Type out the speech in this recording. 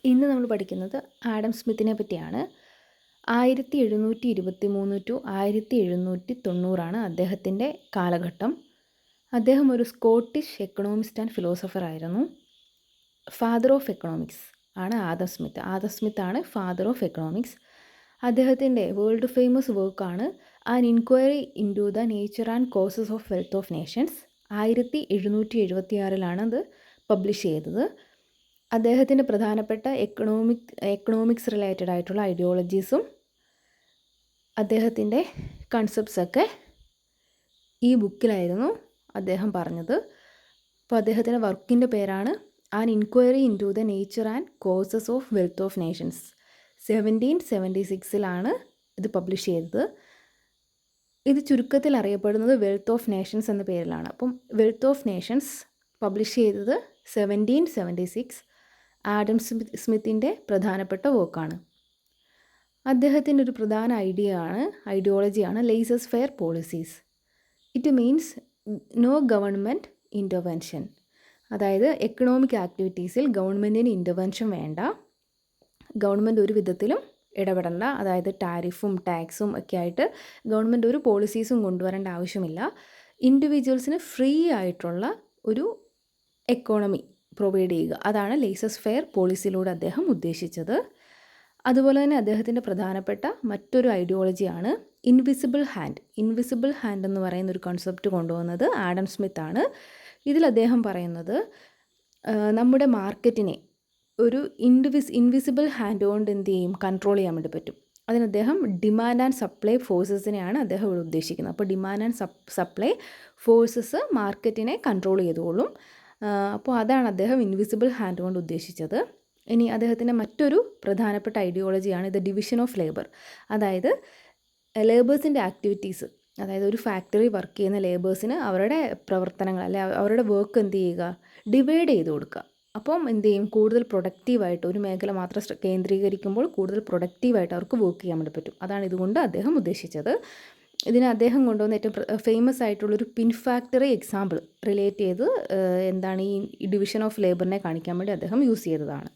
ഇന്ന് നമ്മൾ പഠിക്കുന്നത് ആഡം സ്മിത്തിനെ പറ്റിയാണ്. 1723 ടു 1790 അദ്ദേഹത്തിൻ്റെ കാലഘട്ടം. അദ്ദേഹം ഒരു സ്കോട്ടിഷ് എക്കണോമിസ്റ്റ് ആൻഡ് ഫിലോസഫർ ആയിരുന്നു. ഫാദർ ഓഫ് എക്കണോമിക്സ് ആണ് ആദം സ്മിത്ത്. ആദം സ്മിത്ത് ആണ് ഫാദർ ഓഫ് എക്കണോമിക്സ്. അദ്ദേഹത്തിൻ്റെ വേൾഡ് ഫേമസ് വർക്കാണ് an inquiry into the nature and causes of wealth of nations. 1776 അത് പബ്ലിഷ് ചെയ്തത്. അദ്ദേഹത്തിൻ്റെ പ്രധാനപ്പെട്ട എക്കണോമിക്സ് റിലേറ്റഡ് ആയിട്ടുള്ള ഐഡിയോളജീസും അദ്ദേഹത്തിൻ്റെ കൺസെപ്റ്റ്സൊക്കെ ഈ ബുക്കിലായിരുന്നു അദ്ദേഹം പറഞ്ഞത്. അപ്പോൾ അദ്ദേഹത്തിൻ്റെ വർക്കിൻ്റെ പേരാണ് an inquiry into the nature and causes of wealth of nations. 1776 ഇത് പബ്ലിഷ് ചെയ്തത്. ഇത് ചുരുക്കത്തിൽ അറിയപ്പെടുന്നത് വെൽത്ത് ഓഫ് നേഷൻസ് എന്ന പേരിലാണ്. അപ്പം വെൽത്ത് ഓഫ് നേഷൻസ് പബ്ലിഷ് ചെയ്തത് 1776 ആഡം സ്മിത്തിൻ്റെ പ്രധാനപ്പെട്ട വർക്കാണ്. അദ്ദേഹത്തിൻ്റെ ഒരു പ്രധാന ഐഡിയോളജിയാണ് laissez faire policies. It means no government intervention. അതായത് എക്കണോമിക് ആക്ടിവിറ്റീസിൽ ഗവൺമെൻറ്റിന് ഇൻ്റർവെൻഷൻ വേണ്ട, ഗവൺമെൻറ് ഒരു വിധത്തിലും ഇടപെടേണ്ട. അതായത് ടാരിഫും ടാക്സും ഒക്കെ ആയിട്ട് ഗവൺമെൻറ് ഒരു പോളിസീസും കൊണ്ടുവരേണ്ട ആവശ്യമില്ല. ഇൻഡിവിജ്വൽസിന് ഫ്രീ ആയിട്ടുള്ള ഒരു എക്കോണമി പ്രൊവൈഡ് ചെയ്യുക, അതാണ് ലേസസ് ഫെയർ പോളിസിയിലൂടെ അദ്ദേഹം ഉദ്ദേശിച്ചത്. അതുപോലെ തന്നെ അദ്ദേഹത്തിൻ്റെ പ്രധാനപ്പെട്ട മറ്റൊരു ഐഡിയോളജിയാണ് ഇൻവിസിബിൾ ഹാൻഡ്. ഇൻവിസിബിൾ ഹാൻഡ് എന്ന് പറയുന്ന ഒരു കൺസെപ്റ്റ് കൊണ്ടുവന്നത് ആഡം സ്മിത്ത് ആണ്. ഇതിൽ അദ്ദേഹം പറയുന്നത് നമ്മുടെ മാർക്കറ്റിനെ ഒരു ഇൻവിസിബിൾ ഹാൻഡ് കൊണ്ട് എന്ത് ചെയ്യും, കൺട്രോൾ ചെയ്യാൻ വേണ്ടി പറ്റും. അതിന് അദ്ദേഹം ഡിമാൻഡ് ആൻഡ് സപ്ലൈ ഫോഴ്സസിനെയാണ് അദ്ദേഹം ഇവിടെ ഉദ്ദേശിക്കുന്നത്. അപ്പോൾ ഡിമാൻഡ് ആൻഡ് സപ്ലൈ ഫോഴ്സസ് മാർക്കറ്റിനെ കൺട്രോൾ ചെയ്തോളും. അപ്പോൾ അതാണ് അദ്ദേഹം ഇൻവിസിബിൾ ഹാൻഡ് കൊണ്ട് ഉദ്ദേശിച്ചത്. ഇനി അദ്ദേഹത്തിൻ്റെ മറ്റൊരു പ്രധാനപ്പെട്ട ഐഡിയോളജിയാണ് ദ ഡിവിഷൻ ഓഫ് ലേബർ. അതായത് ലേബേഴ്സിൻ്റെ ആക്ടിവിറ്റീസ്, അതായത് ഒരു ഫാക്ടറി വർക്ക് ചെയ്യുന്ന ലേബേഴ്സിന് അവരുടെ പ്രവർത്തനങ്ങൾ അല്ലെ അവരുടെ വർക്ക് എന്ത് ചെയ്യുക, ഡിവൈഡ് ചെയ്ത് കൊടുക്കുക. അപ്പം എന്ത് ചെയ്യും, കൂടുതൽ പ്രൊഡക്റ്റീവായിട്ട് ഒരു മേഖല മാത്രം കേന്ദ്രീകരിക്കുമ്പോൾ കൂടുതൽ പ്രൊഡക്റ്റീവായിട്ട് അവർക്ക് വർക്ക് ചെയ്യാൻ വേണ്ടി പറ്റും. അതാണ് ഇതുകൊണ്ട് അദ്ദേഹം ഉദ്ദേശിച്ചത്. ഇതിന് അദ്ദേഹം കൊണ്ടുവന്ന ഏറ്റവും ഫേമസ് ആയിട്ടുള്ളൊരു പിൻ ഫാക്ടറി എക്സാമ്പിൾ റിലേറ്റ് ചെയ്ത് എന്താണ് ഈ ഡിവിഷൻ ഓഫ് ലേബറിനെ കാണിക്കാൻ വേണ്ടി അദ്ദേഹം യൂസ് ചെയ്തതാണ്.